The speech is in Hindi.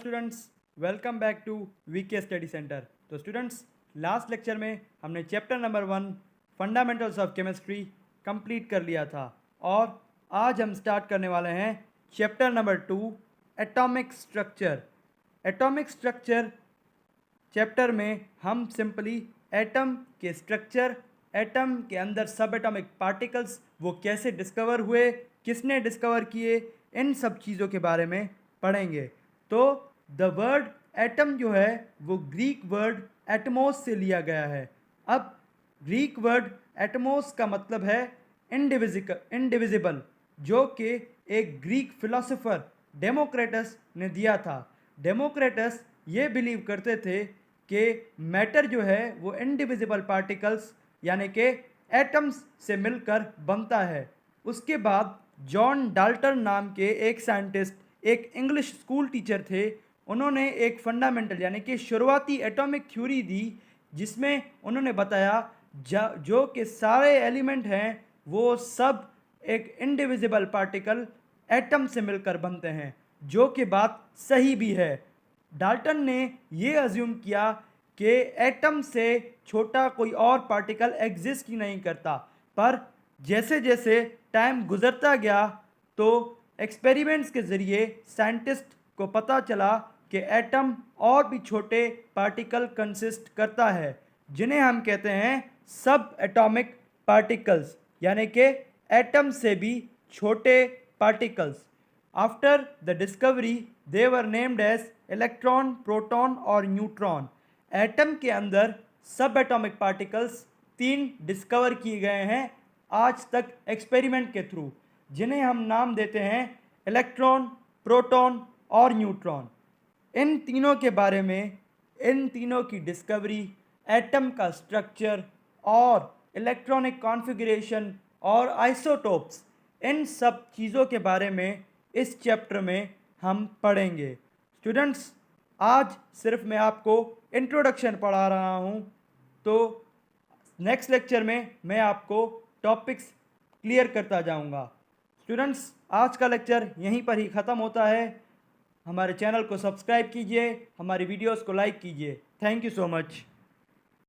Students, welcome back to VK study centre. तो स्टूडेंट्स, लास्ट लेक्चर में हमने chapter number 1 fundamentals of chemistry complete कर लिया था और आज हम स्टार्ट करने वाले हैं chapter number 2 atomic structure. Atomic structure chapter में हम सिंपली एटम के स्ट्रक्चर, एटम के अंदर सब एटॉमिक पार्टिकल्स वो कैसे डिस्कवर हुए, किसने डिस्कवर किए, इन सब चीज़ों के बारे में पढ़ेंगे। तो द वर्ड एटम जो है वो ग्रीक वर्ड एटमोस से लिया गया है। अब ग्रीक वर्ड एटमोस का मतलब है इनडिविजिबल, जो कि एक ग्रीक फिलोसोफर डेमोक्रेटस ने दिया था। डेमोक्रेटस ये बिलीव करते थे कि मैटर जो है वो इनडिविजिबल पार्टिकल्स यानी कि एटम्स से मिलकर बनता है। उसके बाद जॉन डाल्टन नाम के एक साइंटिस्ट, एक इंग्लिश स्कूल टीचर थे, उन्होंने एक फंडामेंटल यानी कि शुरुआती एटॉमिक थ्योरी दी, जिसमें उन्होंने बताया जो कि सारे एलिमेंट हैं वो सब एक इनडिविजिबल पार्टिकल एटम से मिलकर बनते हैं, जो कि बात सही भी है। डाल्टन ने ये अज्यूम किया कि एटम से छोटा कोई और पार्टिकल एग्जिस्ट ही नहीं करता, पर जैसे जैसे टाइम गुजरता गया तो एक्सपेरिमेंट्स के ज़रिए साइंटिस्ट को पता चला कि एटम और भी छोटे पार्टिकल कंसिस्ट करता है, जिन्हें हम कहते हैं सब एटॉमिक पार्टिकल्स, यानी कि एटम से भी छोटे particles. After the discovery they were named as electron, proton और न्यूट्रॉन। एटम के अंदर सब एटॉमिक पार्टिकल्स 3 डिस्कवर किए गए हैं आज तक एक्सपेरिमेंट के थ्रू, जिन्हें हम नाम देते हैं इलेक्ट्रॉन, प्रोटॉन और न्यूट्रॉन। इन तीनों के बारे में, इन तीनों की डिस्कवरी, एटम का स्ट्रक्चर और इलेक्ट्रॉनिक कॉन्फ़िगरेशन और आइसोटोप्स, इन सब चीज़ों के बारे में इस चैप्टर में हम पढ़ेंगे। स्टूडेंट्स, आज सिर्फ मैं आपको इंट्रोडक्शन पढ़ा रहा हूँ, तो नेक्स्ट लेक्चर में मैं आपको टॉपिक्स क्लियर करता जाऊँगा। स्टूडेंट्स, आज का लेक्चर यहीं पर ही ख़त्म होता है। हमारे चैनल को सब्सक्राइब कीजिए, हमारी वीडियोस को लाइक कीजिए। Thank you so much.